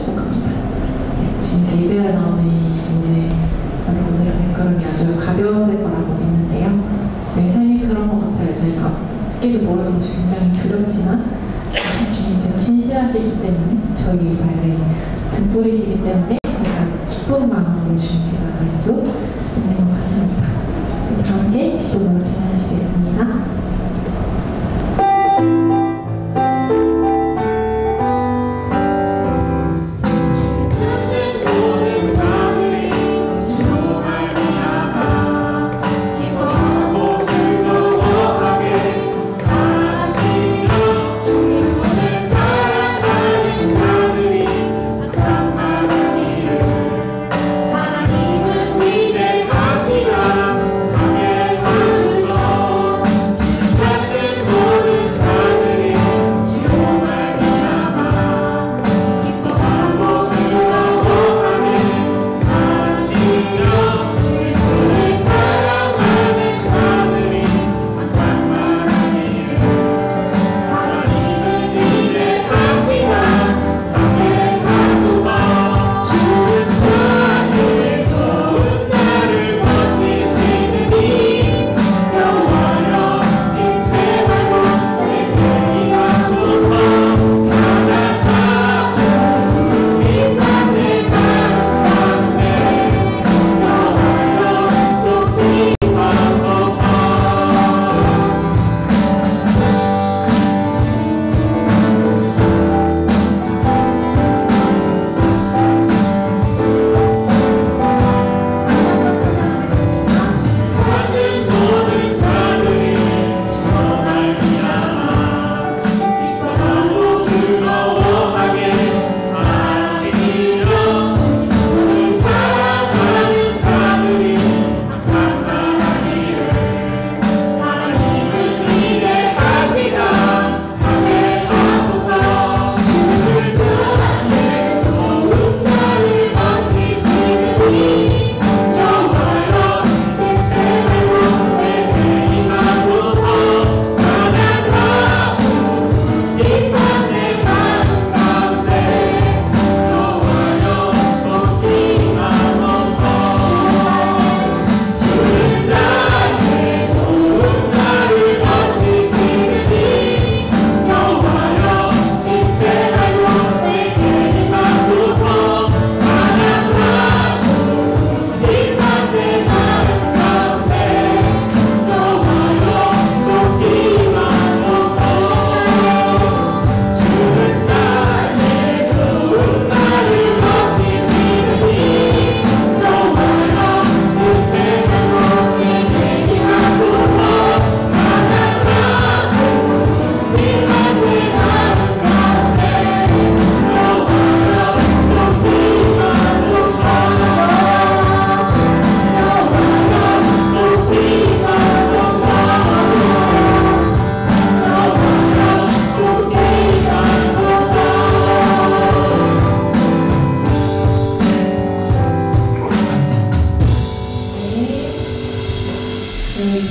축복합니다. 지금 예배에 나오는 오늘 여러분들의 발걸음이 아주 가벼웠을 거라고 믿는데요. 저희 삶이 그런 것 같아요. 저희가 듣기도 모르는 것이 굉장히 두렵지만 주님께서 신실하시기 때문에 저희 발에 등불이시기 때문에 저희가 기쁜 마음으로 주님께 나갈 수 있는 것 같습니다. 다 함께 기도로 찬양하시겠습니다.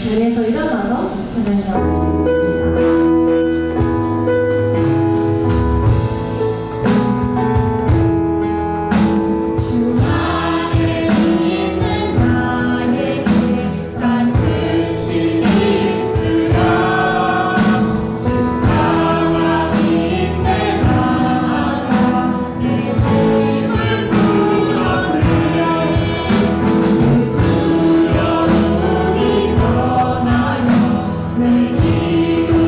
자리에서 일어나서 찬양을 하시겠습니다. 내 기도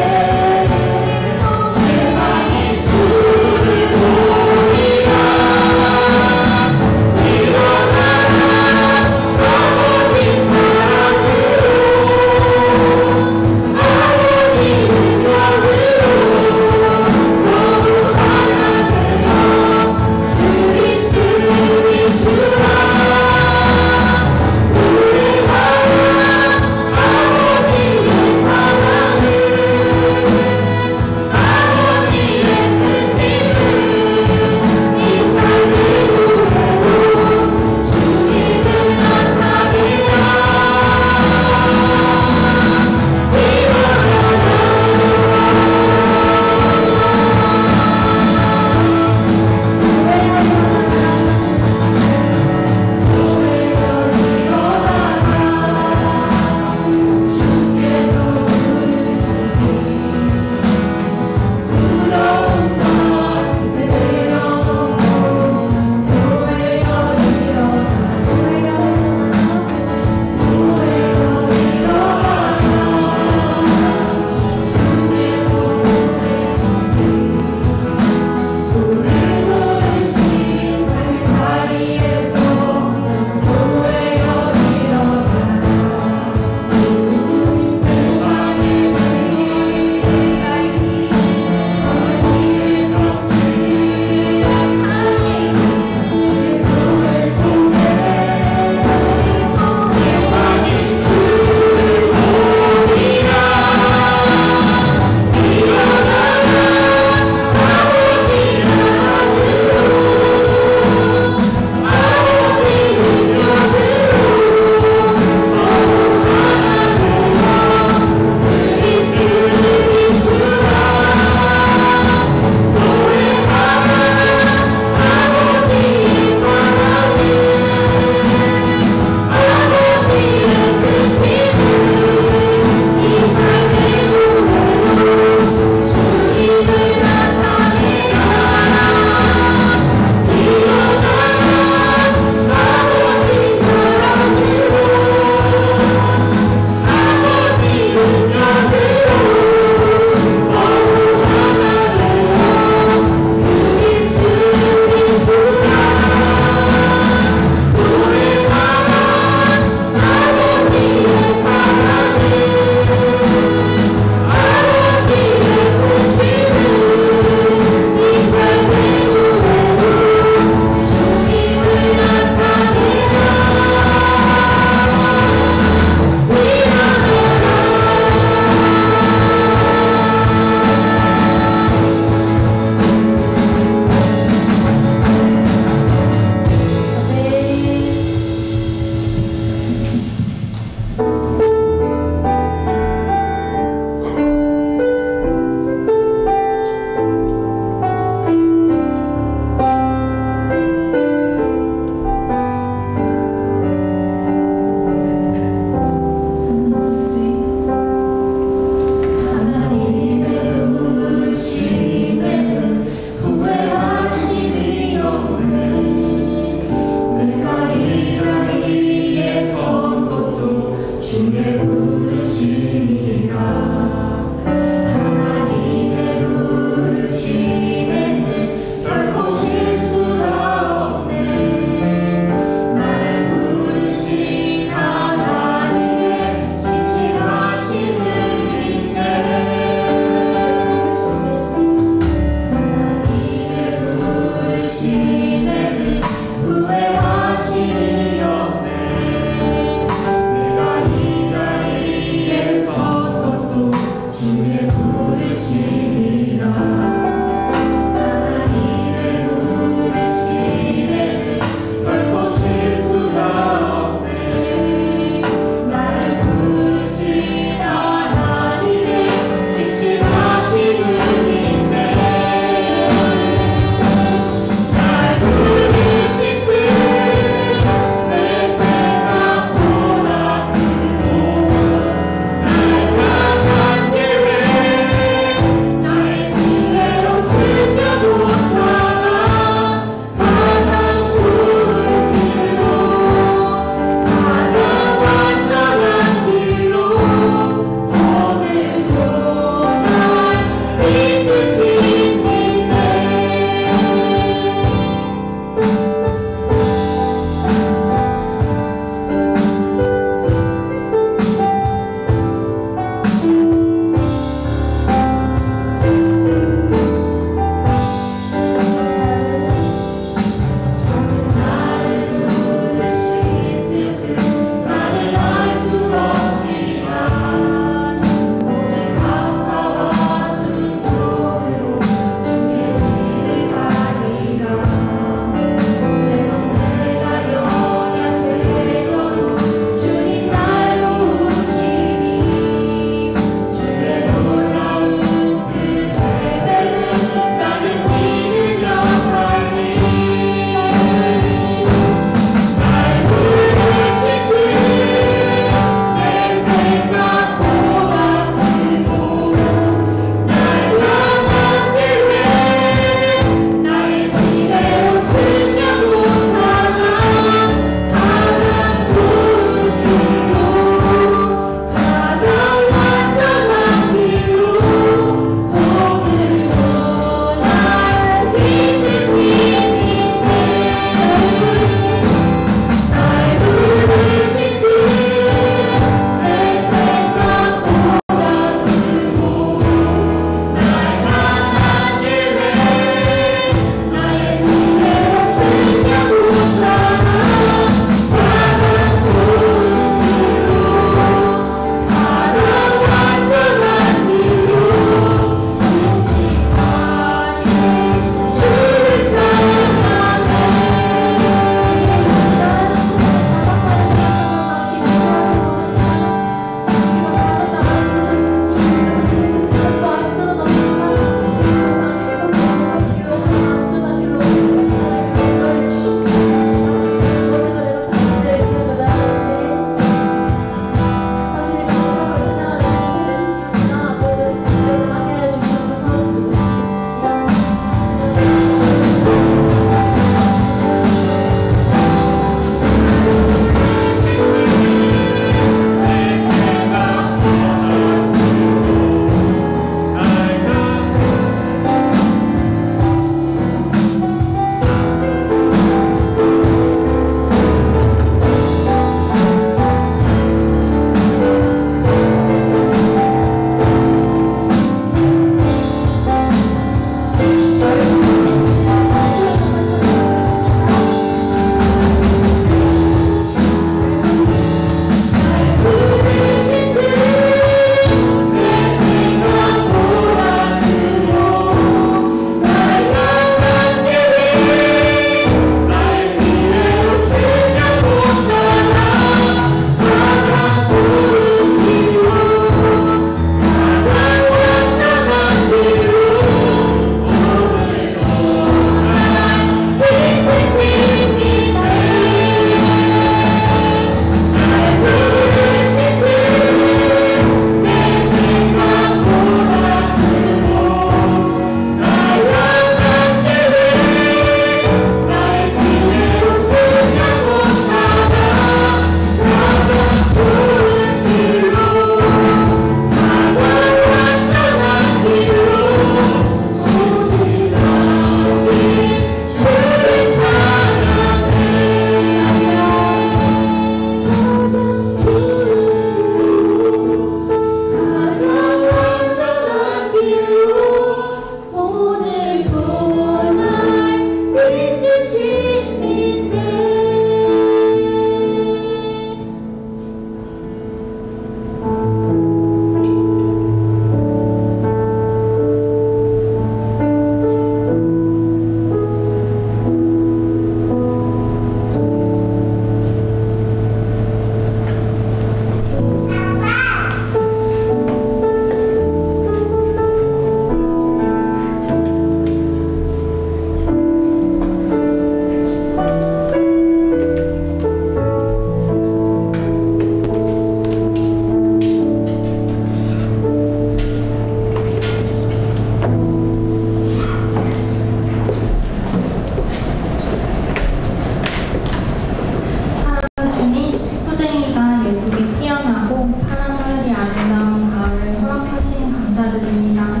감사드립니다.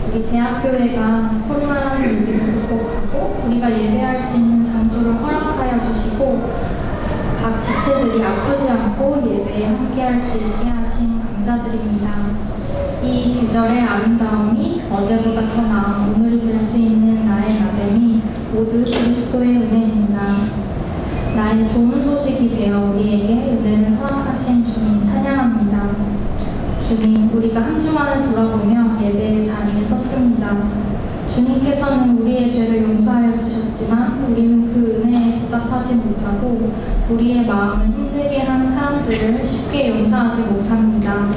우리 대학교회가 코로나 위기를 극복하고 우리가 예배할 수 있는 장소를 허락하여 주시고 각 지체들이 아프지 않고 예배에 함께할 수 있게 하신 감사드립니다. 이 계절의 아름다움이 어제보다 더 나은 오늘이 될 수 있는 나의 나됨이 모두 그리스도의 은혜입니다. 나의 좋은 소식이 되어 우리에게 은혜를 허락하신 주님 찬양합니다. 주님, 우리가 한 주간을 돌아보며 예배의 자리에 섰습니다. 주님께서는 우리의 죄를 용서하여 주셨지만 우리는 그 은혜에 보답하지 못하고 우리의 마음을 힘들게 한 사람들을 쉽게 용서하지 못합니다.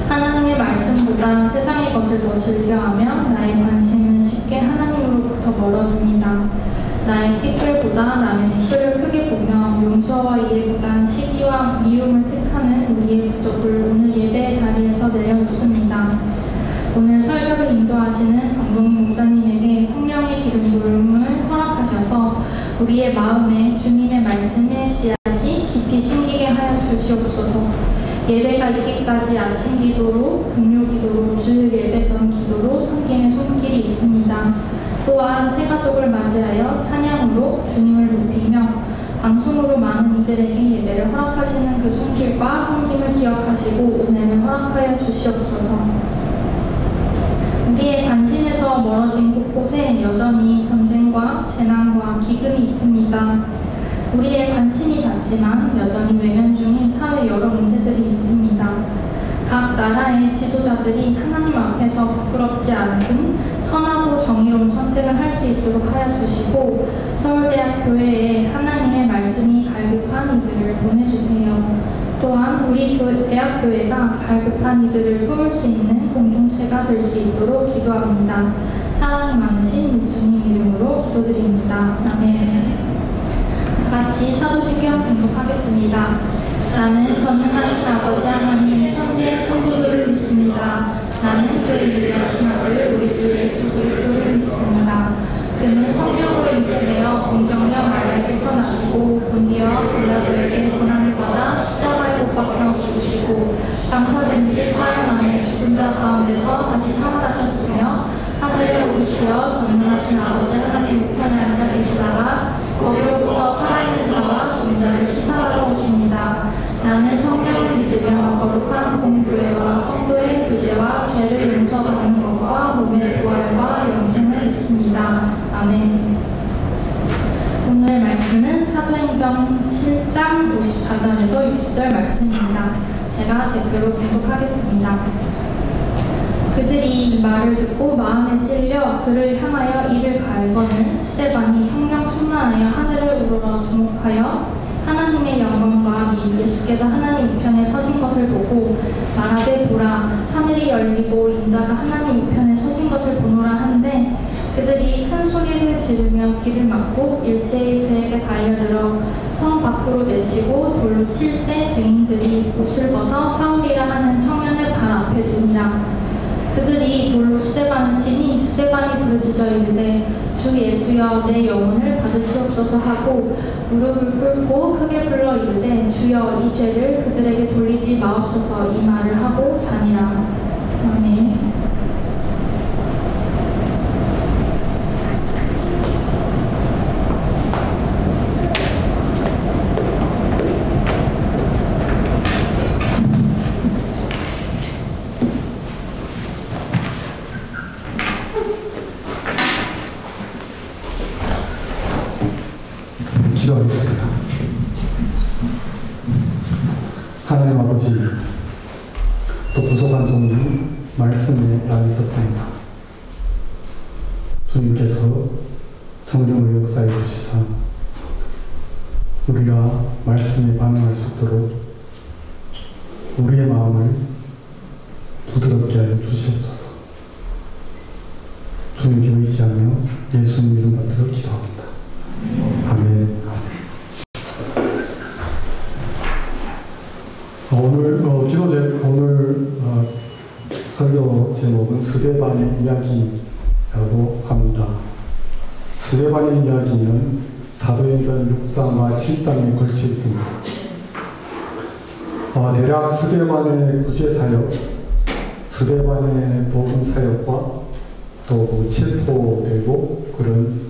하나님의 말씀보다 세상의 것을 더 즐겨하며 나의 관심은 쉽게 하나님으로부터 멀어집니다. 나의 티끌보다 남의 티끌을 크게 보며 용서와 이해보다 시기와 미움을 택하는 우리의 부족을 오늘 예배의 자리에서 내려놓습니다. 오늘 설교를 인도하시는 강동희 목사님에게 성령의 기름 부음을 허락하셔서 우리의 마음에 주님의 말씀의 씨앗이 깊이 심기게 하여 주시옵소서. 예배가 있기까지 아침 기도로, 금요 기도로, 주일 예배 전 기도로 섬김의 손길이 있습니다. 또한 새 가족을 맞이하여 찬양으로 주님을 높이며 방송으로 많은 이들에게 예배를 허락하시는 그 손길과 섬김을 기억하시고 은혜를 허락하여 주시옵소서. 우리의 관심에서 멀어진 곳곳에 여전히 전쟁과 재난과 기근이 있습니다. 우리의 관심이 닿지만 여전히 외면 중인 사회 여러 문제들이 있습니다. 각 나라의 지도자들이 하나님 앞에서 부끄럽지 않은 선하고 정의로운 선택을 할 수 있도록 하여 주시고 서울대학 교회에 하나님의 말씀이 갈급한 이들을 보내주세요. 또한 우리 대학교회가 갈급한 이들을 품을 수 있는 공동체가 될 수 있도록 기도합니다. 사랑이 많으신 예수님 이름으로 기도드립니다. 아멘. 같이 사도신경 공독하겠습니다. 나는 전능하신 아버지 하나님 천지의 창조주를 믿습니다. 나는 그의 유일하신 아들 우리 주 예수 그리스도를 믿습니다. 그는 성령으로 잉태되어 동정녀 마리아에서 나시고 본디와 빌라도에게 고난을 받아 십자가에 못 박혀 죽으시고 장사된 지 사흘 만에 죽은 자 가운데서 다시 살아나셨으며 하늘에 오르시어 전능하신 아버지 하나님 우편에 앉아 계시다가 거기로부터 살아있는 자와 죽은 자를 심판하러 오십니다. 나는 성령을 믿으며 거룩한 공교회와 성도의 구제와 죄를 용서받는 것과 몸의 부활과 영생을 믿습니다. 아멘. 오늘 말씀은 사도행전 7장 54절에서 60절 말씀입니다. 제가 대표로 공독하겠습니다. 그들이 이 말을 듣고 마음에 찔려 그를 향하여 이를 가하거늘 스데반이 성령 충만하여 하늘을 우러러 주목하여 하나님의 영광과 및 예수께서 하나님 우편에 서신 것을 보고 말하되 보라 하늘이 열리고 인자가 하나님 우편에 서신 것을 보노라 하는데 그들이 큰 소리를 지르며 귀를 막고 일제히 그에게 달려들어 성 밖으로 내치고 돌로 칠세 증인들이 옷을 벗어 사울이라 하는 청년의 발 앞에 두니라. 그들이 돌로 스데반을 치니 스데반이 부르짖어 이르되 주 예수여 내 영혼을 받으시옵소서 하고 무릎을 꿇고 크게 불러 이르되 주여 이 죄를 그들에게 돌리지 마옵소서 이 말을 하고 자니라. 아멘. 기도하겠습니다. 하나님 아버지, 또 부족한 종이 말씀에 다 있었습니다. 주님께서 성령을 역사해 주시사 우리가 말씀에 반응할 수 있도록 우리의 마음을 부드럽게 하여 주시옵소서. 주님께 의지하며 예수님 이름 받들어 기도합니다. 아멘. 오늘 설교 제목은 스데반의 이야기라고 합니다. 스데반의 이야기는 사도행전 6장과 7장에 걸쳐 있습니다. 대략 스데반의 구제사역, 스데반의 복음 사역과 또 체포되고 그런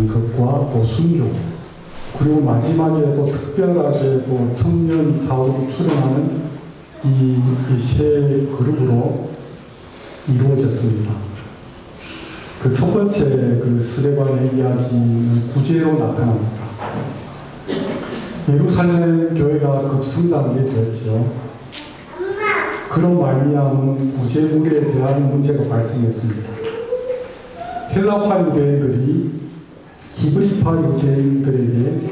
것과 또 순교, 그리고 마지막에 또 특별하게 또 청년 사업이 출연하는 이 세 그룹으로 이루어졌습니다. 그 첫 번째 그 스데반의 이야기는 구제로 나타납니다. 예루살렘 교회가 급성장하게 되었죠. 그런 말미암은 구제물에 대한 문제가 발생했습니다. 헬라파 유대인들이 히브리파 유대인들에게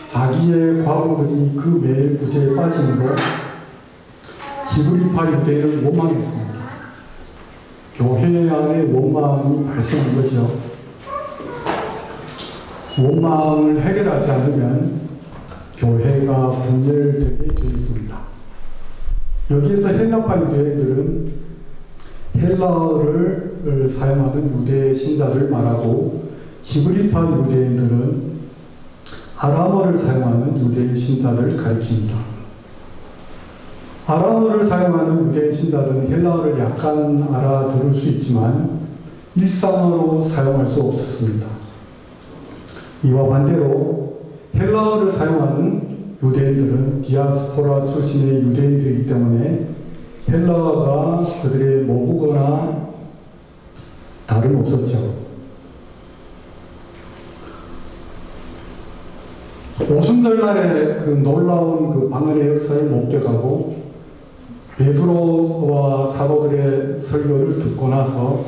자기의 과부들이 그 매일 구제에 빠짐으로 히브리파 유대인을 원망했습니다. 교회 안에 원망이 발생한 거죠. 원망을 해결하지 않으면 교회가 분열되게 되어 있습니다. 여기에서 헬라파 유대인들은 헬라어를 사용하는 유대 신자를 말하고, 히브리파 유대인들은 아람어를 사용하는 유대 신자를 가리킵니다. 아람어를 사용하는 유대 신자들은 헬라어를 약간 알아들을 수 있지만 일상어로 사용할 수 없었습니다. 이와 반대로 헬라어를 사용하는 유대인들은 디아스포라 출신의 유대인들이기 때문에 헬라어가 그들의 모국어나 다름없었죠. 오순절날에 그 놀라운 그 방언의 역사를 목격하고 베드로와 사도들의 설교를 듣고 나서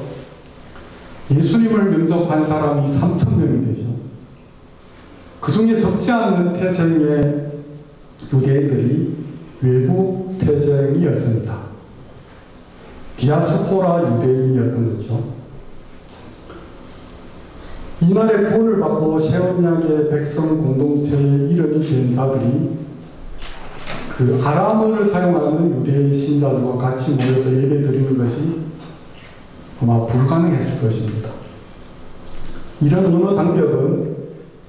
예수님을 면접한 사람이 3,000명이 되죠. 그 중에 적지 않는 태생의 유대인들이 외국 태생이었습니다. 디아스포라 유대인이었던 거죠. 이날의 구원을 받고 새 언약의 백성 공동체의 이름이 된 자들이 그 아람어를 사용하는 유대 신자들과 같이 모여서 예배 드리는 것이 아마 불가능했을 것입니다. 이런 언어 장벽은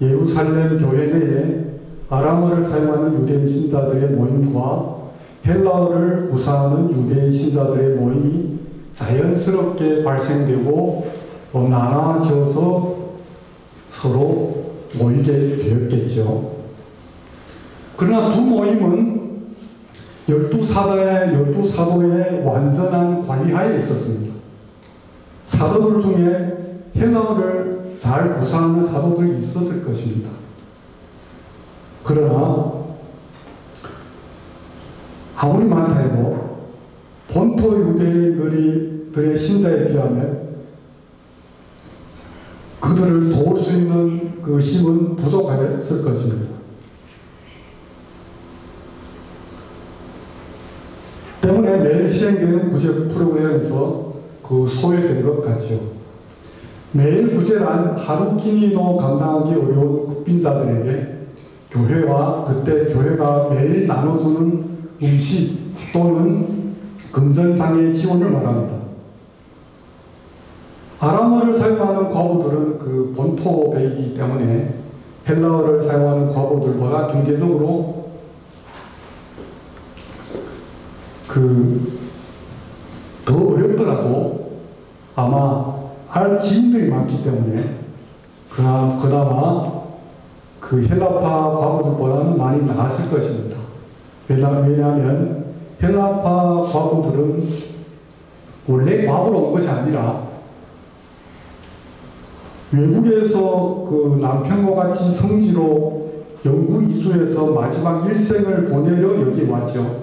예루살렘 교회 내에 아람어를 사용하는 유대 신자들의 모임과 헬라어를 구사하는 유대 신자들의 모임이 자연스럽게 발생되고 나눠져서 서로 모이게 되었겠죠. 그러나 두 모임은 12사도의 완전한 관리하에 있었습니다. 사도들 중에 헬라어를 잘 구사하는 사도들이 있었을 것입니다. 그러나 아무리 많다 해도 본토 유대인들의 신자에 비하면 그들을 도울 수 있는 그 힘은 부족했을 것입니다. 때문에 매일 시행되는 구제 프로그램에서 그 소외된 것 같죠. 매일 구제란 하루 끼니도 감당하기 어려운 국빈자들에게 교회와 그때 교회가 매일 나눠주는 음식 또는 금전상의 지원을 말합니다. 아람어를 사용하는 과부들은 그 본토배이기 때문에 헬라어를 사용하는 과부들보다 경제적으로 더 어렵더라도 아마 할 지인들이 많기 때문에 그나마 그 헬라파 과부들보다는 많이 나았을 것입니다. 왜냐하면 헬라파 과부들은 원래 과부로 온 것이 아니라 외국에서 그 남편과 같이 성지로 영구 이주해서 마지막 일생을 보내려 여기 왔죠.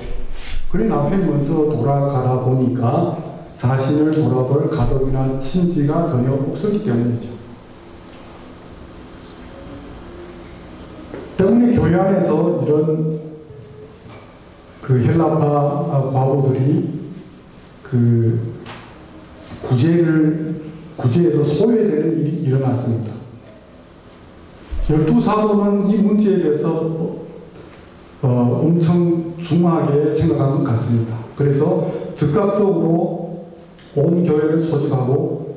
그래 남편이 먼저 돌아가다 보니까 자신을 돌아볼 가족이나 친지가 전혀 없었기 때문이죠. 때문에 교회 안에서 이런 그 헬라파 과부들이 그 구제에서 소외되는 일이 일어났습니다. 12사도는 이 문제에 대해서 엄청 중하게 생각한 것 같습니다. 그래서 즉각적으로 온 교회를 소집하고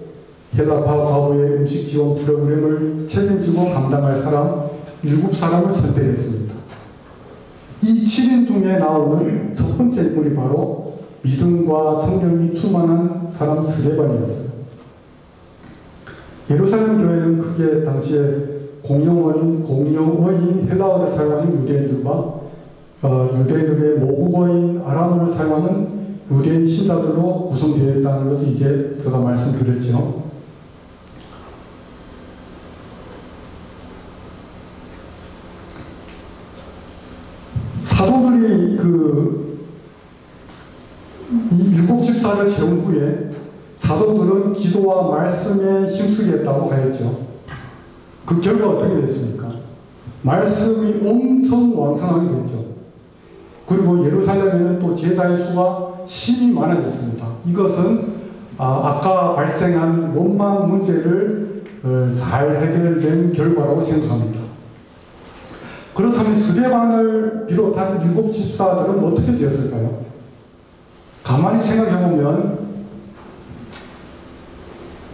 헬라파 과부의 음식 지원 프로그램을 책임지고 감당할 사람 7사람을 선택했습니다. 이 7인 중에 나오는 첫 번째 인물이 바로 믿음과 성령이 충만한 사람 스데반이었어요. 예루살렘 교회는 크게 당시에 공용어인 헬라어를 사용하는 유대인들과 유대인들의 모국어인 아람어를 사용하는 유대인 신자들로 구성되어 있다는 것을 이제 제가 말씀드렸죠. 사도들이 이 일곱 집사를 세운 후에 사도들은 기도와 말씀에 힘쓰겠다고 하였죠. 그 결과 어떻게 됐습니까? 말씀이 엄청 왕성하게 됐죠. 그리고 예루살렘에는 또 제자의 수가 심히 많아졌습니다. 이것은 아까 발생한 원망 문제를 잘 해결된 결과라고 생각합니다. 그렇다면 스데반을 비롯한 일곱 집사들은 어떻게 되었을까요? 가만히 생각해보면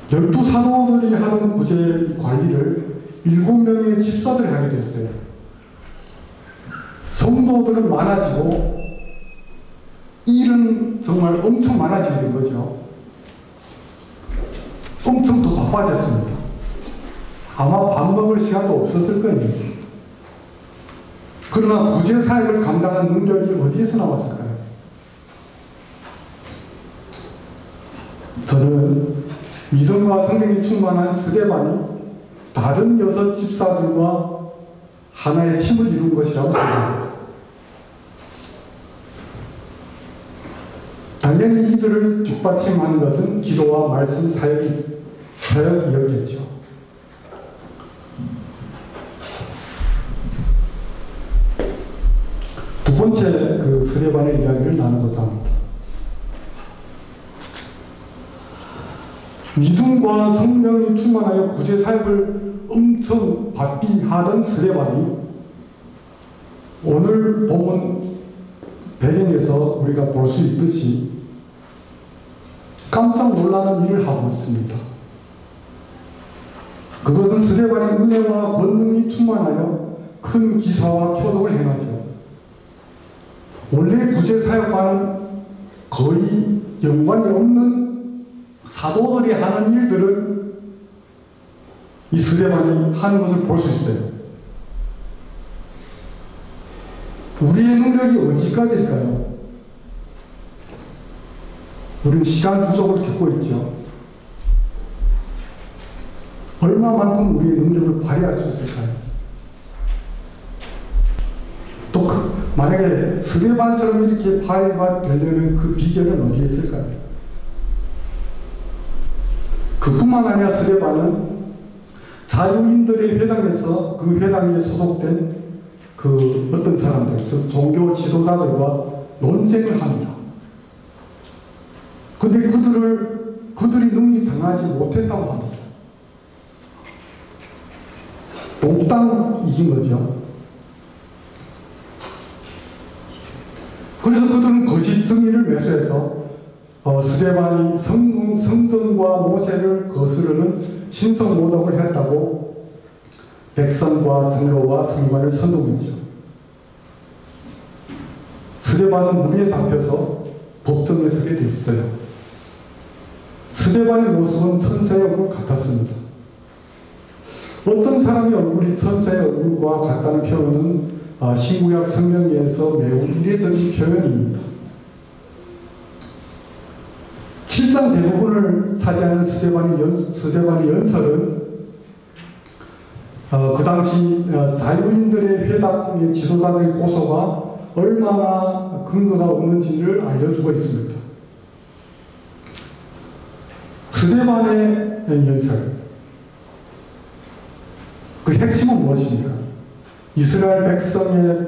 12사도들이 하는 구제 관리를 7명의 집사들이 하게 됐어요. 성도들은 많아지고 일은 정말 엄청 많아지게 된 거죠. 엄청 더 바빠졌습니다. 아마 밥 먹을 시간도 없었을 거예요. 그러나 구제 사역을 감당한 능력이 어디에서 나왔을까요? 저는 믿음과 성령이 충만한 스데반이 다른 6 집사들과 하나의 팀을 이룬 것이라고 생각합니다. 당연히 이들을 뒷받침하는 것은 기도와 말씀 사역이었겠죠. 두 번째 스데반의 이야기를 나누고자 합니다. 믿음과 성령이 충만하여 구제 사역을 엄청 바삐 하던 스데반이 오늘 본문 배경에서 우리가 볼 수 있듯이 깜짝 놀라는 일을 하고 있습니다. 그것은 스데반이 은혜와 권능이 충만하여 큰 기사와 표적을 행하죠. 원래 구제 사역과는 거의 연관이 없는 사도들이 하는 일들을 이 스데반이 하는 것을 볼 수 있어요. 우리의 능력이 어디까지일까요? 우리는 시간 부족을 겪고 있죠. 얼마만큼 우리의 능력을 발휘할 수 있을까요? 또 만약에 스데반처럼 이렇게 발휘가 되려는 그 비결은 어디에 있을까요? 그뿐만 아니라 스데반은 자유인들의 회당에서 그 회당에 소속된 어떤 사람들, 즉 종교 지도자들과 논쟁을 합니다. 근데 그들이 능히 당하지 못했다고 합니다. 몽땅 이긴 거죠. 그래서 그들은 거짓 증인을 매수해서 스데반이 성전과 모세를 거스르는 신성모독을 했다고 백성과 장로와 성관을 선동했죠. 스데반은 무리에 잡혀서 법정에 서게 됐어요. 스데반의 모습은 천사의 얼굴 같았습니다. 어떤 사람의 얼굴이 천사의 얼굴과 같다는 표현은 신구약 성경에서 매우 이례적인 표현입니다. 7장 대부분을 차지하는 스데반의 연설은 그 당시 자유인들의 회당의 지도자들의 고소가 얼마나 근거가 없는지를 알려주고 있습니다. 스데반의 연설, 그 핵심은 무엇입니까? 이스라엘 백성의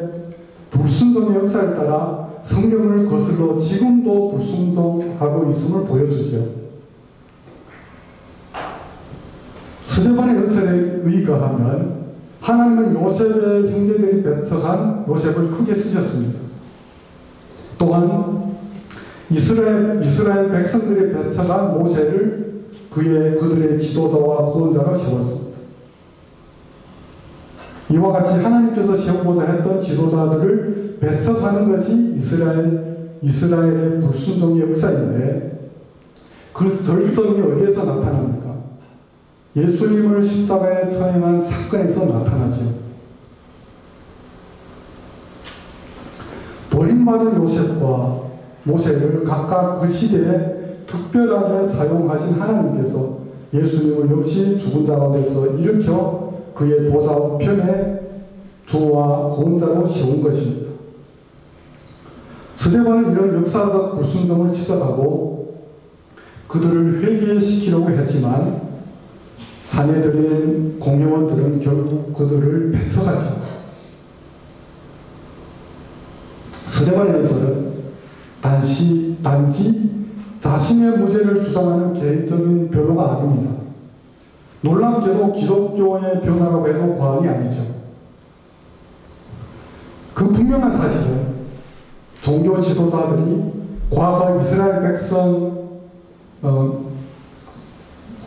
불순종의 역사에 따라 성경을 거슬러 지금도 불순종하고 있음을 보여주죠. 스데반의 연설에 의거하면 하나님은 요셉의 형제들이 배척한 요셉을 크게 쓰셨습니다. 또한 이스라엘 백성들이 배척한 모세를 그들의 지도자와 구원자로 세웠습니다. 이와 같이 하나님께서 세우고자 했던 지도자들을 배척하는 것이 이스라엘 이스라엘의 불순종의 역사인데 그 절정이 어디에서 나타납니까? 예수님을 십자가에 처형한 사건에서 나타나죠. 버림받은 요셉과 모세를 각각 그 시대에 특별하게 사용하신 하나님께서 예수님을 역시 죽은 자 가운데서 일으켜 그의 보좌 우편에 주와 구원자로 세운 것입니다. 스데반은 이런 역사적 불순종을 지적하고 그들을 회개시키려고 했지만 사내들인 공회원들은 결국 그들을 배척하죠. 스데반의 연설은 단지 자신의 무죄를 주장하는 개인적인 변호가 아닙니다. 놀랍게도 기독교의 변화라고 해도 과언이 아니죠. 그 분명한 사실은 종교 지도자들이 과거 이스라엘 백성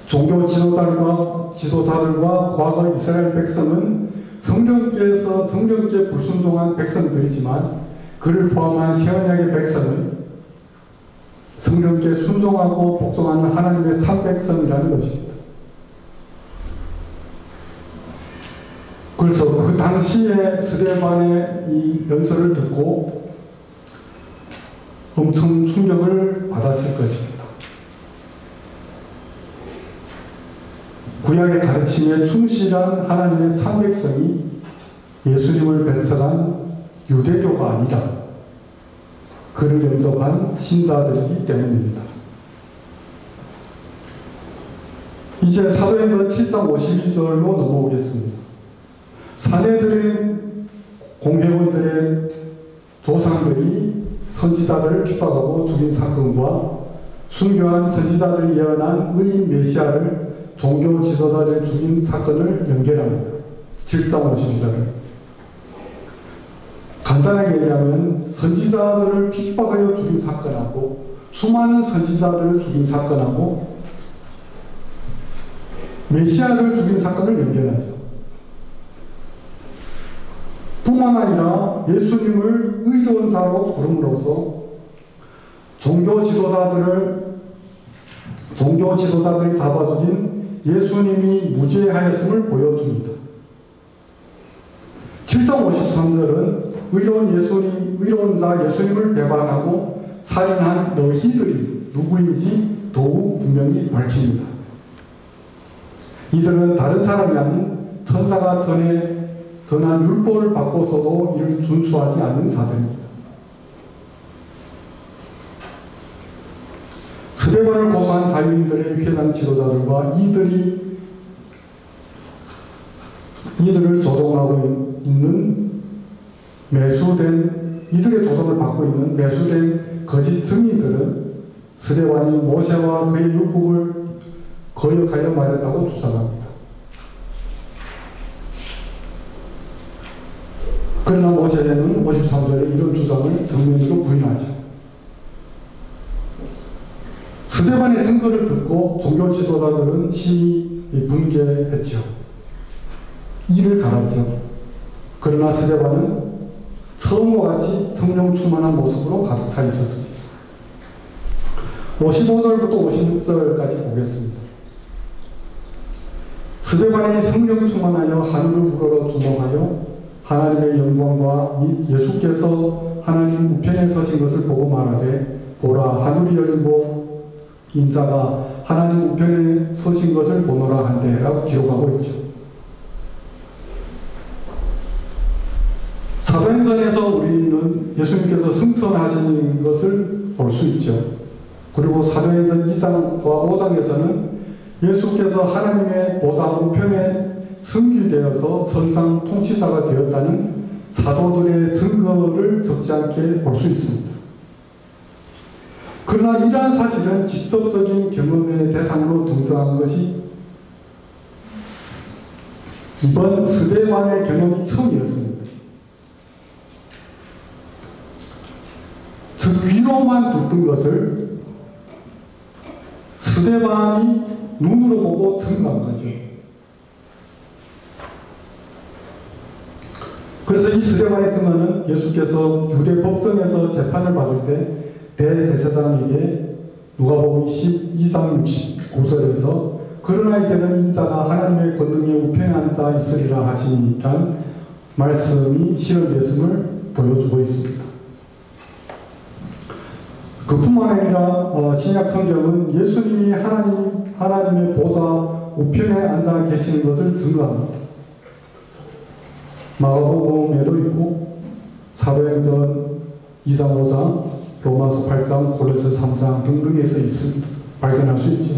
종교 지도자들과 과거 이스라엘 백성은 성령께 불순종한 백성들이지만 그를 포함한 새언약의 백성은 성령께 순종하고 복종하는 하나님의 참 백성이라는 것입니다. 그래서 그 당시에 스데반의 이 연설을 듣고 엄청 충격을 받았을 것입니다. 구약의 가르침에 충실한 하나님의 참 백성이 예수님을 배척한 유대교가 아니라 그를 영접한 신자들이기 때문입니다. 이제 사도행전 7장 52절로 넘어오겠습니다. 사내들인 공회원들의 조상들이 선지자들을 핍박하고 죽인 사건과 순교한 선지자들이 예언한 의인 메시아를 종교 지도자들이 죽인 사건을 연결합니다. 7장 52절을. 간단하게 얘기하면 선지자들을 핍박하여 죽인 사건하고 수많은 선지자들을 죽인 사건하고 메시아를 죽인 사건을 연결하죠. 뿐만 아니라 예수님을 의로운 자로 부름으로써 종교 지도자들이 잡아 죽인 예수님이 무죄하였음을 보여줍니다. 7장 53절은 의로운 자 예수님을 배반하고 살인한 너희들이 누구인지 더욱 분명히 밝힙니다. 이들은 다른 사람이 아닌 천사가 전한 율법을 받고서도 이를 준수하지 않는 자들입니다. 스데반을 고소한 자유인들의 회당 지도자들과 이들을 조종하고 있는 이들의 조종을 받고 있는 매수된 거짓 증인들은 스데반이 모세와 그의 율법을 거역하여 말했다고 주장합니다. 그러나 모세는 53절에 이런 주장을 정면으로 부인하죠. 스데반의 증거를 듣고 종교 지도자들은 심히 분개했죠. 이를 갈았죠. 그러나 스데반은 처음과 같이 성령 충만한 모습으로 가득 차 있었습니다. 55절부터 56절까지 보겠습니다. 스데반이 성령 충만하여 하늘을 우러러 주목하여 하나님의 영광과 및 예수께서 하나님 우편에 서신 것을 보고 말하되 보라 하늘이 열리고 인자가 하나님 우편에 서신 것을 보노라 한대 라고 기록하고 있죠. 사도행전에서 우리는 예수님께서 승천하신 것을 볼 수 있죠. 그리고 사도행전 2장과 5장에서는 예수께서 하나님의 보좌 우편에 승귀되어서 천상 통치사가 되었다는 사도들의 증거를 적지 않게 볼 수 있습니다. 그러나 이러한 사실은 직접적인 경험의 대상으로 등장한 것이 이번 스데반의 경험이 처음이었습니다. 즉 귀로만 듣던 것을 스데반이 눈으로 보고 증거한 거죠. 그래서 이 스데반의 증언은 예수께서 유대 법정에서 재판을 받을 때 대제사장에게 누가복음 12장 69절에서 그러나 이제는 인자가 하나님의 권능에 우편에 앉아 있으리라 하시니란 말씀이 실현됐음을 보여주고 있습니다. 그뿐만 아니라 신약 성경은 예수님이 하나님의 보좌 우편에 앉아 계시는 것을 증거합니다. 마가복음에도 있고 사도행전 2장 5장 로마서 8장 고린도서 3장 등등에서 있습니다. 발견할 수 있죠.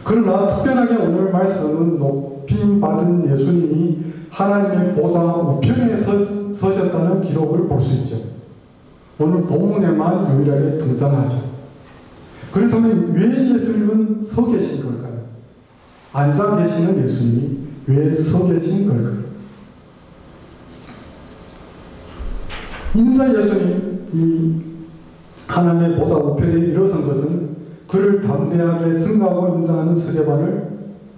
그러나 특별하게 오늘 말씀은 높임받은 예수님이 하나님의 보좌 우편에 서셨다는 기록을 볼 수 있죠. 오늘 본문에만 유일하게 등장하죠. 그렇다면 왜 예수님은 서 계신 걸까요? 앉아 계시는 예수님이 왜 서 계신 걸까요? 인자 예수님이 하나님의 보좌 우편에 일어선 것은 그를 담대하게 증거하고 인정하는 스데반을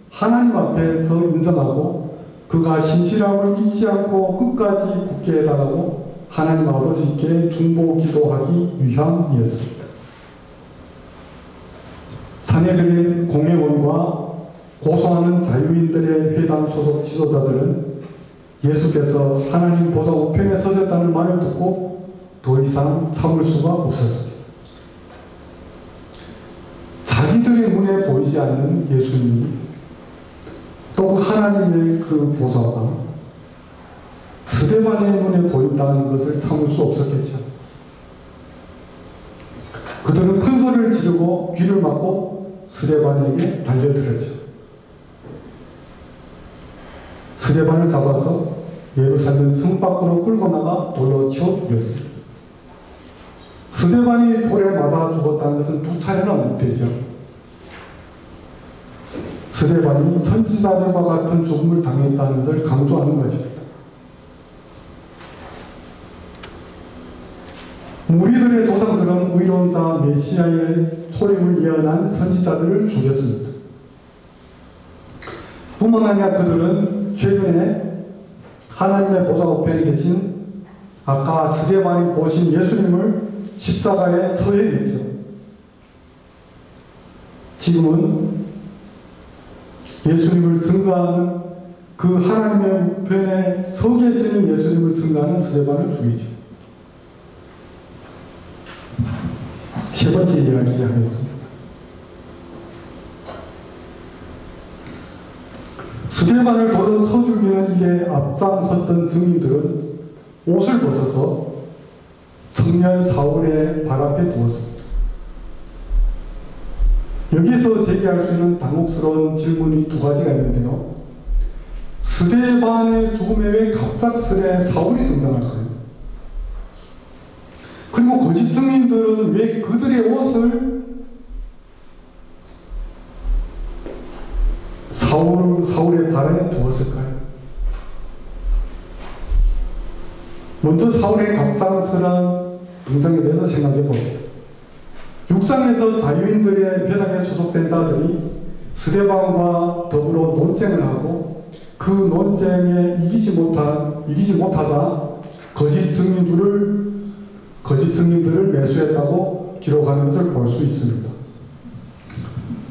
하나님 앞에서 인정하고 그가 신실함을 잊지 않고 끝까지 굳게 해달라고 하나님 아버지께 중보 기도하기 위함이었습니다. 사내들의 공회원과 고소하는 자유인들의 회당 소속 지도자들은 예수께서 하나님 보좌 우편에 서셨다는 말을 듣고 더 이상 참을 수가 없었습니다. 자기들의 눈에 보이지 않는 예수님이 또 하나님의 그 보좌가 스데반의 눈에 보인다는 것을 참을 수 없었겠죠. 그들은 큰 소리를 지르고 귀를 막고 스데반에게 달려들었죠. 스데반을 잡아서 예루살렘 성 밖으로 끌고 나가 돌로 치워 죽였습니다. 스데반이 돌에 맞아 죽었다는 것은 두 차례나 되죠. 스데반이 선지자들과 같은 죽음을 당했다는 것을 강조하는 것입니다. 우리들의 조상들은 의로운 자 메시아의 소림을 예언한 선지자들을 죽였습니다. 뿐만 아니라 그들은 최근에 하나님의 보좌 우편에 계신 아까 스데반이 보신 예수님을 십자가에 처해했죠. 지금은 예수님을 증거하는 그 하나님의 우편에 서 계시는 예수님을 증거하는 스데반을 죽이죠. 세 번째 이야기 하겠습니다. 스데반을 돌로 쳐 죽이는 일에 앞장섰던 증인들은 옷을 벗어서 청년 사울의 발 앞에 두었습니다. 여기서 제기할 수 있는 당혹스러운 질문이 두 가지가 있는데요. 스데반의 죽음에 왜 갑작스레 사울이 등장할까요? 그리고 거짓 증인들은 왜 그들의 옷을 사울의 발에 두었을까요? 먼저 사울의 갑작스러운 등장에 대해서 생각해 봅니다. 6장에서 자유인들의 회당에 소속된 자들이 스데반과 더불어 논쟁을 하고 그 논쟁에 이기지 못하자 거짓 증인들을 매수했다고 기록하는 것을 볼 수 있습니다.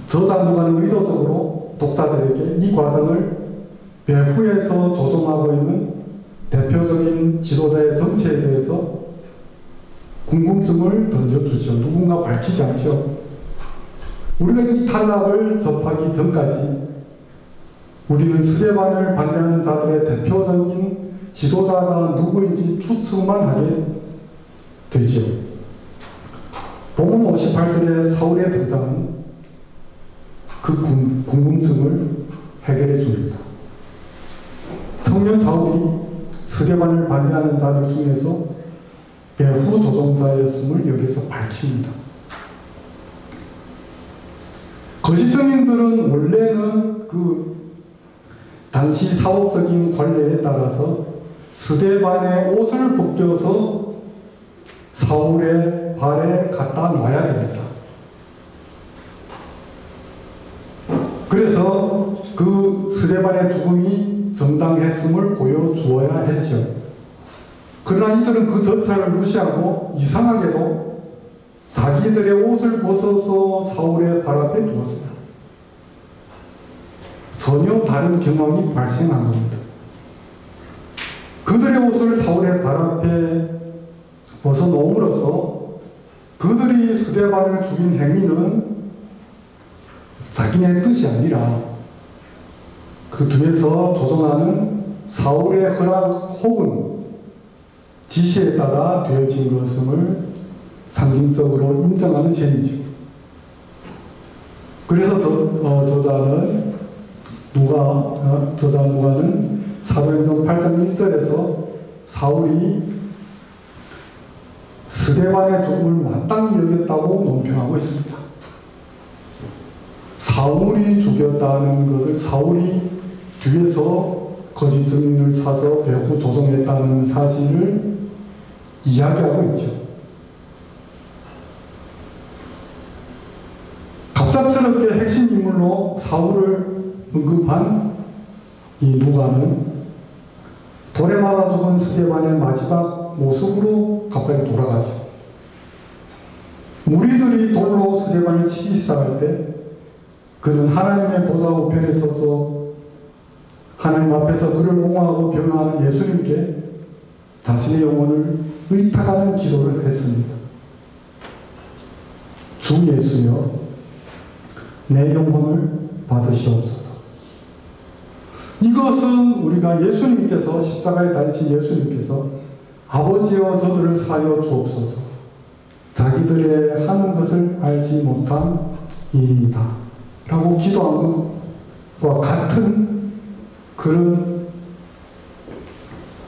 저자 누가는 의도적으로 독자들에게 이 과정을 배후에서 조종하고 있는 대표적인 지도자의 정체에 대해서 궁금증을 던져주죠. 누군가 밝히지 않죠. 우리가 이 탈락을 접하기 전까지 우리는 스데반을 반대하는 자들의 대표적인 지도자가 누구인지 추측만 하게 되죠. 본문 58절의 사울의 등장은 그 궁금증을 해결해 줍니다. 청년 사울이 스데반을 반대하는 자들 중에서 배후 조종자였음을 여기서 밝힙니다. 거짓 증인들은 원래는 그 당시 사업적인 관례에 따라서 스데반의 옷을 벗겨서 사울의 발에 갖다 놔야 됩니다. 그래서 그 스데반의 죽음이 정당했음을 보여주어야 했죠. 그러나 이들은 그 절차를 무시하고 이상하게도 자기들의 옷을 벗어서 사울의 발 앞에 두었습니다. 전혀 다른 경험이 발생한 겁니다. 그들의 옷을 사울의 발 앞에 벗어놓음으로써 그들이 스데반을 죽인 행위는 자기네 뜻이 아니라 그 뒤에서 조종하는 사울의 허락 혹은 지시에 따라 되어진 것을 상징적으로 인정하는 셈이죠. 그래서 저자는 누가는 사도행전 8장 1절에서 사울이 스데반의 죽음을 마땅히 여겼다고 논평하고 있습니다. 사울이 죽였다는 것을 사울이 뒤에서 거짓 증인을 사서 배후 조종했다는 사실을 이야기하고 있죠. 갑작스럽게 핵심 인물로 사울을 언급한 이 누가는 돌에 맞아 죽은 스데반의 마지막 모습으로 갑자기 돌아가죠. 무리들이 돌로 스데반을 치기 시작할 때 그는 하나님의 보좌 우편에 서서 하나님 앞에서 그를 옹호하고 변호하는 예수님께 자신의 영혼을 의탁하는 기도를 했습니다. 주 예수여, 내 영혼을 받으시옵소서. 이것은 우리가 예수님께서 십자가에 달리신 예수님께서 아버지여 저들을 사하여 주옵소서. 자기들의 하는 것을 알지 못한 이입니다. 라고 기도한 것과 같은 그런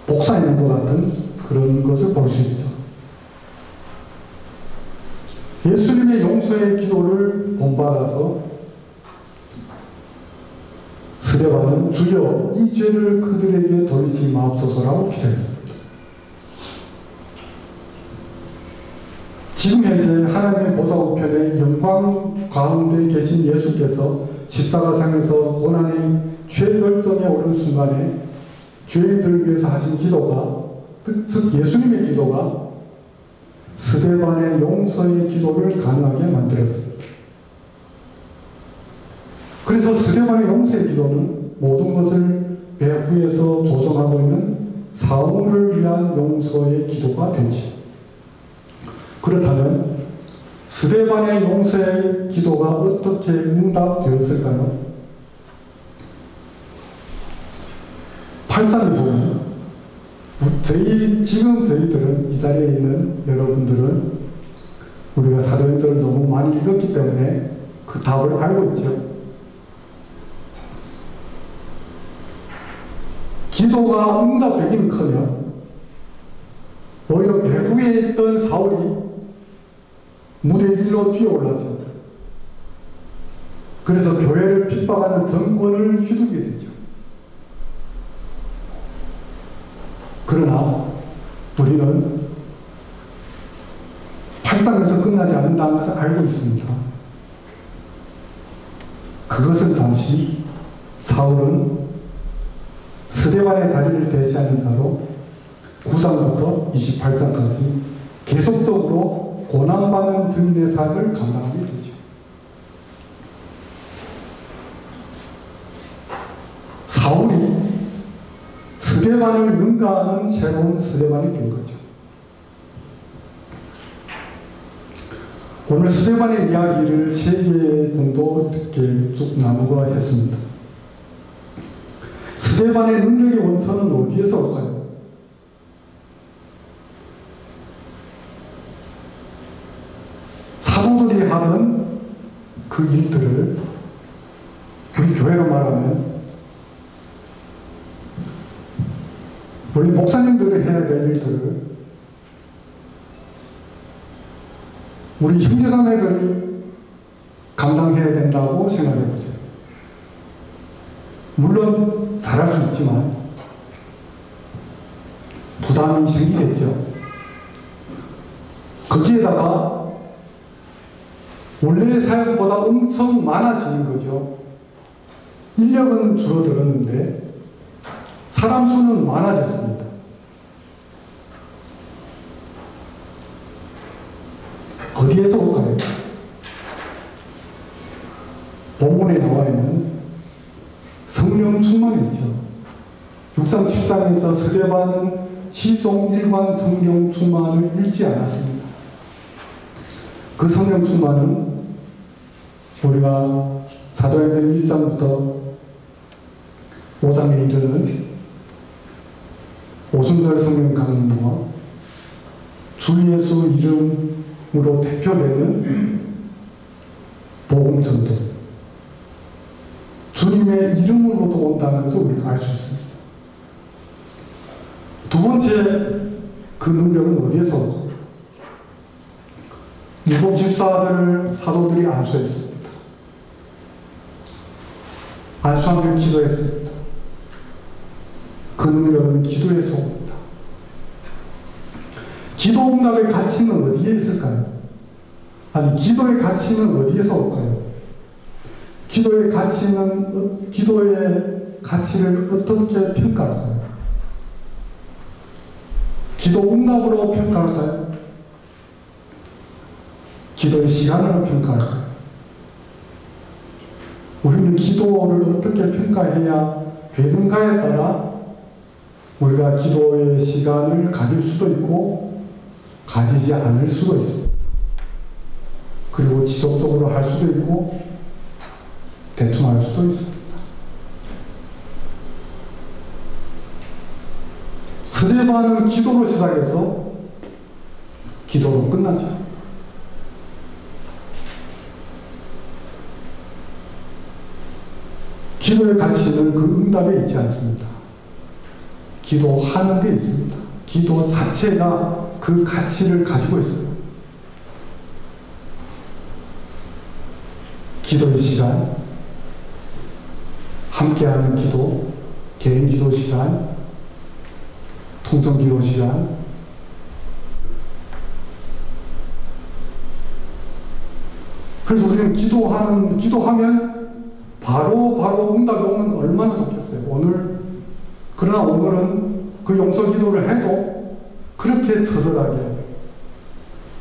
복사 있는 것 같은 그런 것을 볼 수 있죠. 예수님의 용서의 기도를 본받아서 스데반은 주여 이 죄를 그들에게 돌리지 마옵소서라고 기도했습니다. 지금 현재 하나님의 보좌 우편에 영광 가운데 계신 예수께서 십자가상에서 고난의 최절정에 오른 순간에 죄인들을 위해서 하신 기도가, 즉 예수님의 기도가 스데반의 용서의 기도를 가능하게 만들었습니다. 그래서 스데반의 용서의 기도는 모든 것을 배후에서 조종하고 있는 사울을 위한 용서의 기도가 되지. 그렇다면 스데반의 용서의 기도가 어떻게 응답되었을까요? 8장에 보면 지금 저희들은 이 자리에 있는 여러분들은 우리가 사도행전을 너무 많이 읽었기 때문에 그 답을 알고 있죠. 기도가 응답되기는커녕 오히려 배후에 있던 사울이 무대 위로 뛰어올랐죠. 그래서 교회를 핍박하는 정권을 휘두르게 되죠. 그러나 우리는 8장에서 끝나지 않는다는 것을 알고 있습니다. 그것은 잠시 사울은 스데반의 자리를 대체하는 자로 9장부터 28장까지 계속적으로 고난받는 증인의 삶을 감당하게 되죠. 사울이 스데반을 능가하는 새로운 스데반이 된 거죠. 오늘 스데반의 이야기를 3개 정도 이렇게 쭉 나누고 했습니다. 스데반의 능력의 원천은 어디에서 올까요? 사도들이 하는 그 일들을 우리 교회로 말하면 우리 목사님들이 해야 될 일들을 우리 형제자매들이 감당해야 된다고 생각해 보세요. 물론 잘할 수 있지만 부담이 생기겠죠. 거기에다가 원래의 사역보다 엄청 많아지는 거죠. 인력은 줄어들었는데 사람 수는 많아졌습니다. 어디 어디에서 올까요? 본문에 나와 있는 성령 충만이죠. 6장 7장에서 스데반은 시종 일관 성령 충만을 잃지 않았습니다. 그 성령 충만은 우리가 사도행전 1장부터 5장에 이르는 오순절 성령 강림과 주 예수 이름으로 대표되는 복음 전도, 주님의 이름으로도 온다는 것을 우리가 알 수 있습니다. 두 번째 그 능력은 어디에서 오죠? 일곱 집사들을 사도들이 안수했습니다. 안수하며 기도했습니다. 그 능력은 기도에서 옵니다. 기도 응답의 가치는 어디에 있을까요? 아니, 기도의 가치는 어디에서 올까요? 기도의 가치를 어떻게 평가할까요? 기도 응답으로 평가할까요? 기도의 시간으로 평가할까요? 우리는 기도를 어떻게 평가해야 되는가에 따라 우리가 기도의 시간을 가질 수도 있고 가지지 않을 수도 있습니다. 그리고 지속적으로 할 수도 있고 대충 할 수도 있습니다. 스데반은 기도로 시작해서 기도로 끝나죠. 기도의 가치는 그 응답에 있지 않습니다. 기도하는 데 있습니다. 기도 자체가 그 가치를 가지고 있어요. 기도의 시간, 함께하는 기도, 개인 기도 시간, 통성 기도 시간, 그래서 우리는 기도하면 바로 응답이 오면 얼마나 좋겠어요. 그러나 오늘은 그 용서 기도를 해도 그렇게 처절하게,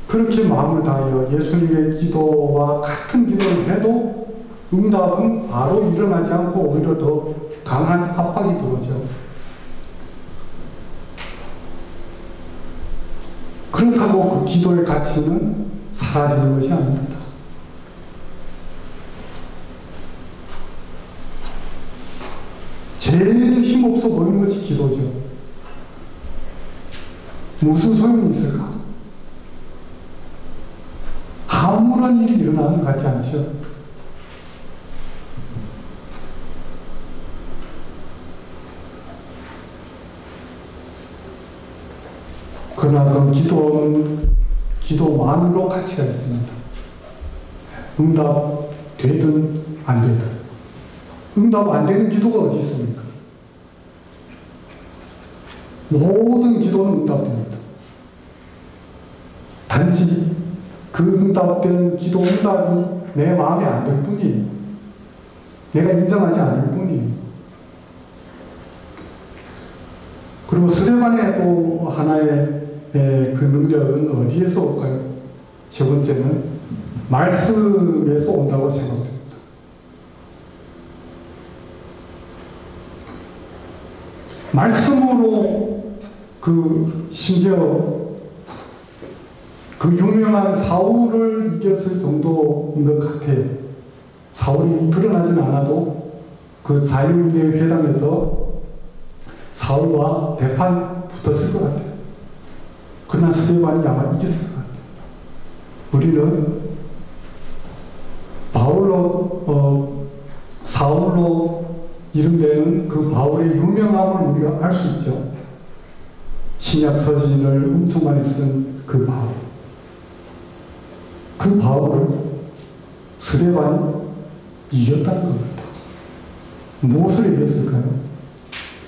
그렇게 마음을 다하여 예수님의 기도와 같은 기도를 해도 응답은 바로 일어나지 않고 오히려 더 강한 압박이 들어오죠. 그렇다고 그 기도의 가치는 사라지는 것이 아닙니다. 제일 힘없어 보이는 것이 기도죠. 무슨 소용이 있을까? 아무런 일이 일어나는 것 같지 않죠? 그러나 그 기도만으로 가치가 있습니다. 응답 되든 안 되든. 응답 안 되는 기도가 어디 있습니까? 모든 기도는 응답됩니다. 단지 그 응답된 기도 응답이 내 마음에 안 들 뿐이에요. 내가 인정하지 않을 뿐이에요. 그리고 스데반의 또 하나의 그 능력은 어디에서 올까요? 세 번째는 말씀에서 온다고 생각됩니다. 말씀으로 심지어 그 유명한 사울을 이겼을 정도인 것 같아요. 사울이 드러나진 않아도 그 자유인의 회당에서 사울과 대판 붙었을 것 같아요. 그러나 스데반이 아마 이겼을 것 같아요. 우리는 사울로 이름되는 그 바울의 유명함을 우리가 알 수 있죠. 신약 서신을 엄청 많이 쓴 그 바울. 그 바울을 스데반이 이겼다는 겁니다. 무엇을 이겼을까요?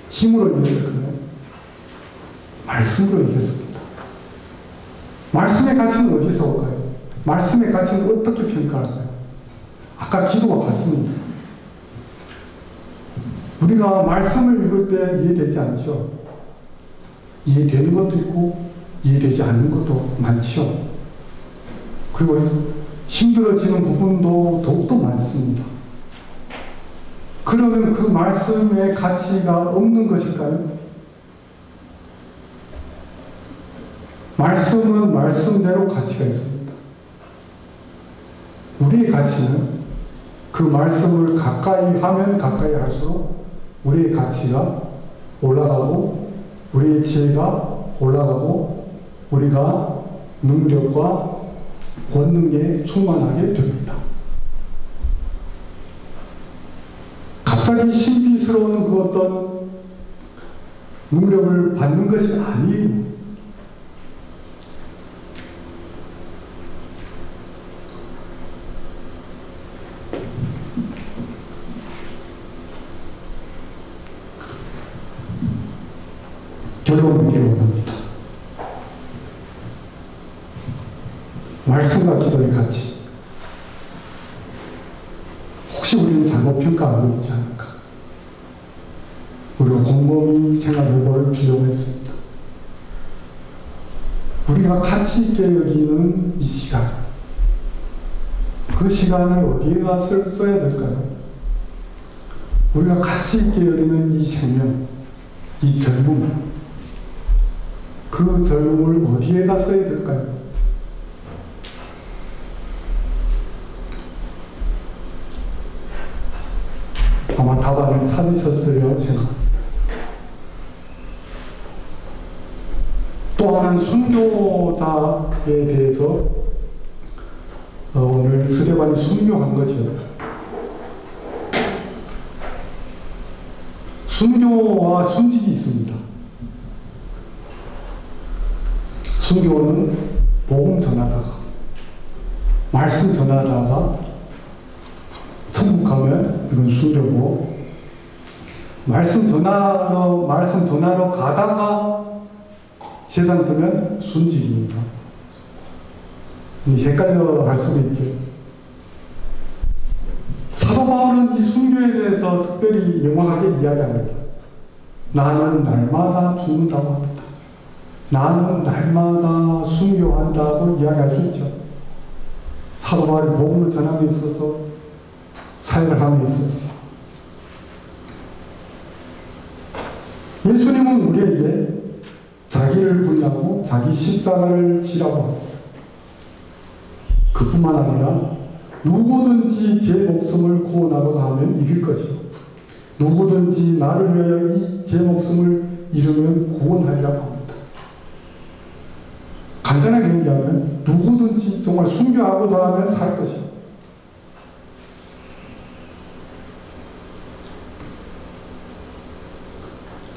힘으로 이겼을까요? 말씀으로 이겼습니다. 말씀의 가치는 어디서 올까요? 말씀의 가치는 어떻게 평가할까요? 아까 기도가 같습니다. 우리가 말씀을 읽을 때 이해되지 않죠? 이해되는 것도 있고 이해되지 않는 것도 많죠. 그리고 힘들어지는 부분도 더욱더 많습니다. 그러면 그 말씀의 가치가 없는 것일까요? 말씀은 말씀대로 가치가 있습니다. 우리의 가치는 그 말씀을 가까이 하면 가까이 할수록 우리의 가치가 올라가고 우리의 지혜가 올라가고 우리가 능력과 권능에 충만하게 됩니다. 갑자기 신비스러운 그 어떤 능력을 받는 것이 아니에요. 결론을 내기를 원합니다. 말씀과 기도의 가치. 혹시 우리는 잘못 평가하고 있지 않을까? 우리가 곰곰이 생각해 볼 필요가 있습니다. 우리가 가치 있게 여기는 이 시간, 그 시간을 어디에다 써야 될까요? 우리가 가치 있게 여기는 이 생명, 이 젊음, 그 젊음을 어디에다 써야 될까요? 아마 답안을 찾으셨으려 생각합니다. 또 하나는 순교자에 대해서 오늘 스데반이 순교한 거죠. 순교와 순직이 있습니다. 순교는 복음 전하다가, 말씀 전하다가 천국 가면 이건 순교고, 말씀 전하러 가다가 세상 뜨면 순직입니다. 헷갈려 할 수도 있죠. 사도 바울은 이 순교에 대해서 특별히 명확하게 이야기합니다. 나는 날마다 죽는다고 합니다. 나는 날마다 순교한다고 이야기할 수 있죠. 사도 바울이 복음을 전함에 있어서, 사역을 함에 있어서. 예수님은 우리에게 자기를 부인하고 자기 십자가를 지라고 합니다. 그뿐만 아니라 누구든지 제 목숨을 구원하고자 하면 이길 것이고 누구든지 나를 위하여 제 목숨을 잃으면 구원하리라고 합니다. 간단하게 얘기하면 누구든지 정말 순교하고자 하면 살 것이고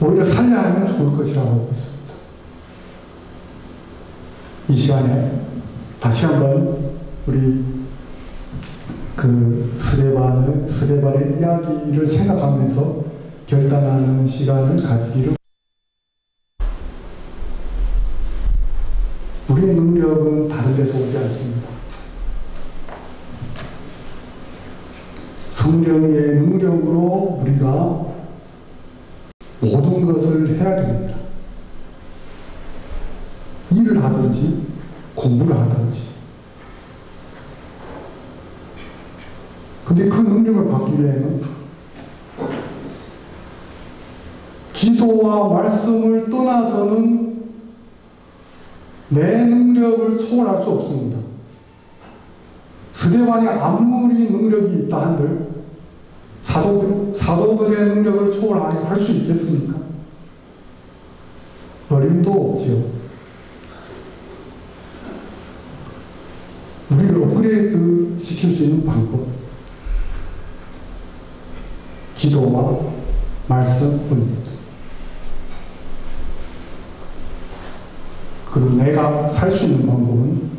오히려 살려 하면 죽을 것이라고 하고 있습니다. 이 시간에 다시 한번 우리 그 스데반의 이야기를 생각하면서 결단하는 시간을 가지기를. 우리의 능력은 다른 데서 오지 않습니다. 성령의 능력으로 우리가 모든 것을 해야 됩니다. 일을 하든지 공부를 하든지. 근데 그 능력을 받기 위해는 기도와 말씀을 떠나서는 내 능력을 초월할 수 없습니다. 스데반이 아무리 능력이 있다 한들 사도들의 능력을 초월할 수 있겠습니까? 어림도 없지요. 우리를 업그레이드 시킬 수 있는 방법, 기도와 말씀뿐입니다. 그리고 내가 살 수 있는 방법은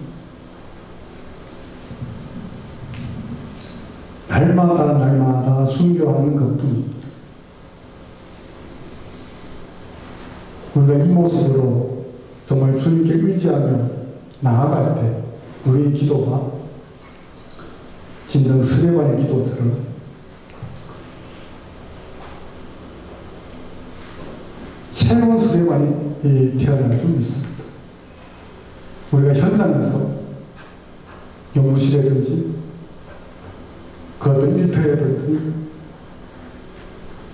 날마다 순교하는 것뿐입니다. 우리가 이 모습으로 정말 주님께 의지하며 나아갈 때 우리의 기도가 진정 스데반의 기도처럼 새로운 스데반이 태어날 줄 믿습니다. 우리가 현장에서 연구실이든지 그 어떤 일터에든지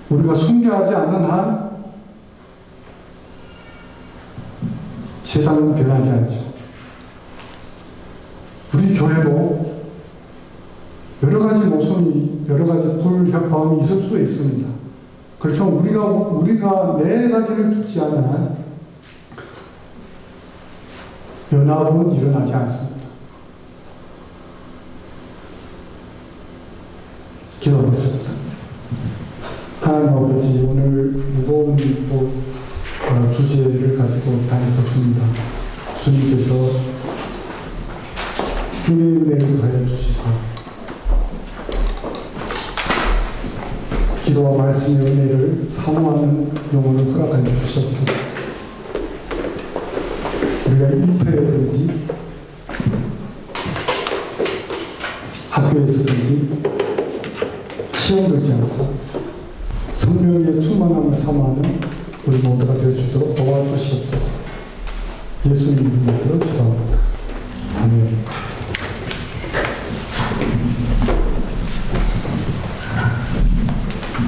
우리가 숭배하지 않는 한 세상은 변하지 않죠. 우리 교회도 여러 가지 모순이, 여러 가지 불협화음이 있을 수도 있습니다. 그렇지만 우리가 내 자신을 죽지 않는 한 연합은 일어나지 않습니다. 기도하겠습니다. 하나님 아버지, 오늘 무거운 또 주제를 가지고 다녔었습니다. 주님께서 은혜를 가해 주시사 기도와 말씀의 은혜를 사모하는 영혼을 허락하여 주시옵소서. 우리가 일터에든지 학교에서든지 시험 들지 않고 성령의 충만함을 사모하는 우리 모두가 될 수 있도록 도와주시옵소서. 예수님 이름으로 기도합니다. 아멘.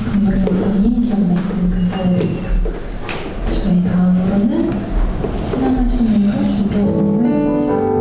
강덕 목사님 귀한 말씀 감사드립니다. 저희 다음으로는 신앙하시면서 준비하신 예물 드리시겠습니다.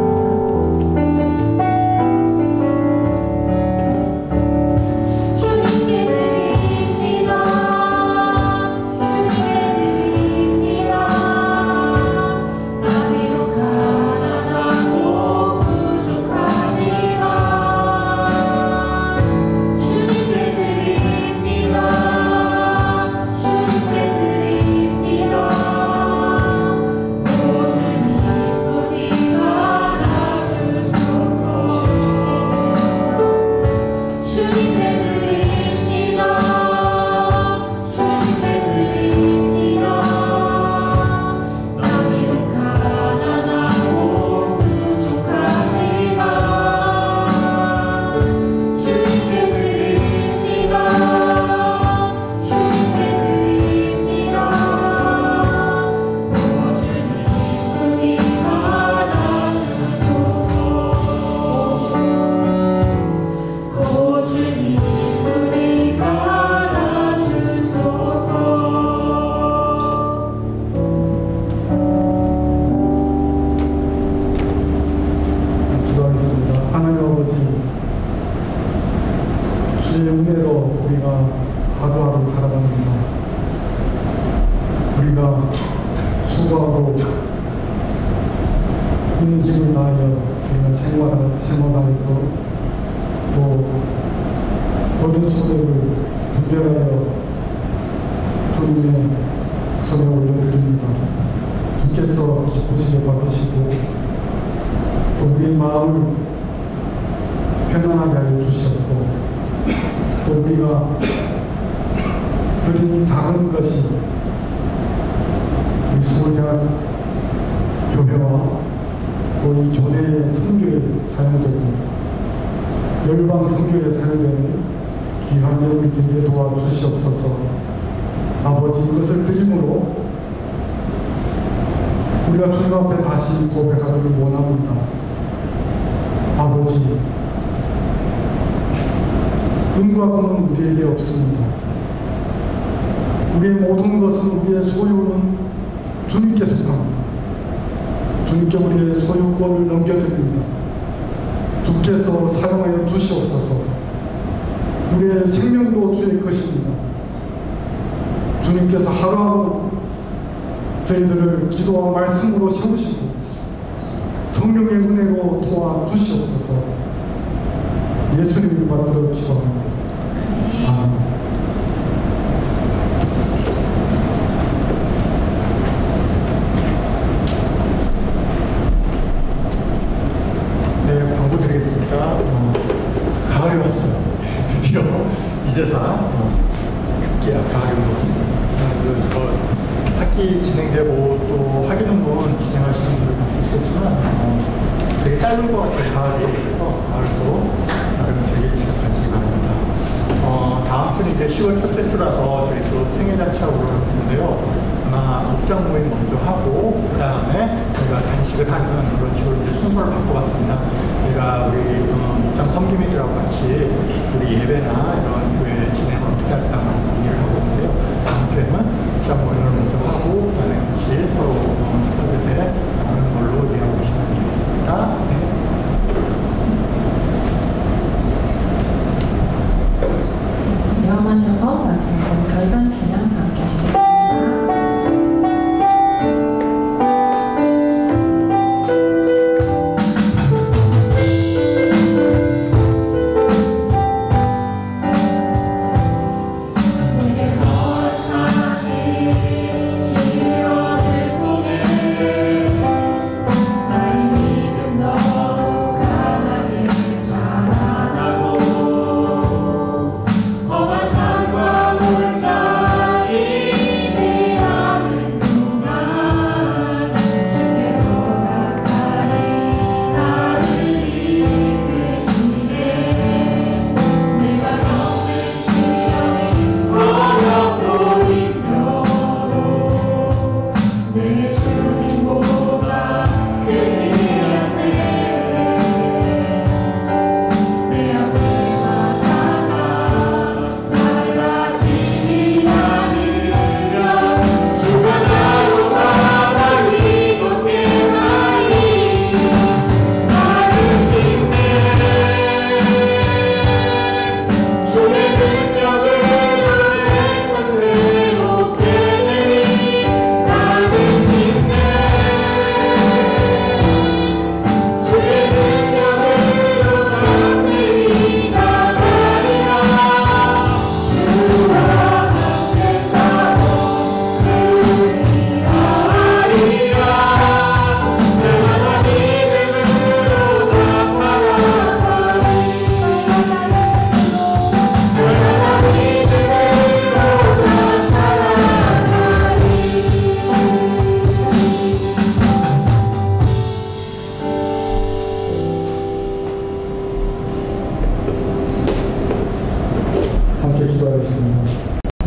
우리가 주님 앞에 다시 고백하기를 원합니다. 아버지, 은과 금은 우리에게 없습니다. 우리의 모든 것은, 우리의 소유는 주님께 속합니다. 주님께 우리의 소유권을 넘겨드립니다. 주께서 사용하여 주시옵소서. 우리의 생명도 주의 것입니다. 주님께서 하루하루 저희들을 기도와 말씀으로 세우시고 성령의 은혜로 도와주시옵소서. 예수님을 받들어 기도합니다. 아멘. 네, 광고 드리겠습니다. 가을이 왔어요. 드디어 이제서 급기야 가을이 온 것 같습니다. 학기 진행되고 또 학기논문 진행하시는 분들 있었지만 되게 짧을 것 같아요. 가을이. 그래서 가을도 나름 즐기시기 바랍니다. 다음 주는 이제 10월 첫째 주라서 저희 또 생일잔치하고 그러는데요. 아마 입장 모임 먼저 하고 그 다음에 저희가 간식을 하는 그런 식으로 이제 순서를 바꿔봤습니다. 우리가 우리 목장 섬김이들하고 같이 우리 예배나 이런 교회 진행을 어떻게 할까 얘기를 하고 있는데요. 다음 주에는 목장 모임을 먼저 하고 그다음에 같이 서로 스터디에 나누는 걸로 이해하고 시작하겠습니다. 네. 명하셔서 마지막으로 결단 찬양 함께 하시겠습니다.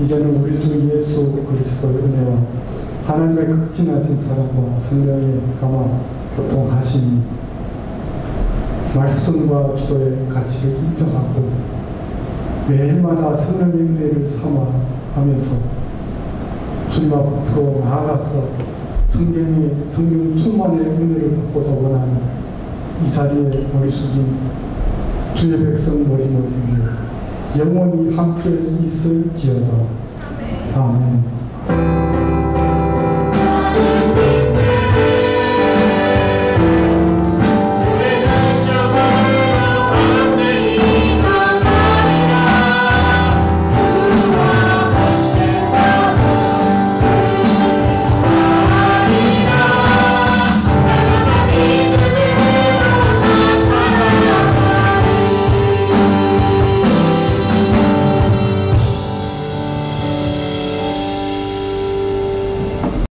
이제는 우리 주 예수 그리스도의 은혜와 하나님의 극진하신 사랑과 성령의 감화 교통하심이 말씀과 기도의 가치를 인정하고 매일마다 성령의 은혜를 삼아하면서 주님 앞으로 나아가서 성령 충만의 은혜를 받고자 원하는 이 자리에 머리 숙인 주의 백성 머리 위에 영원히 함께 있을지어다. 아멘.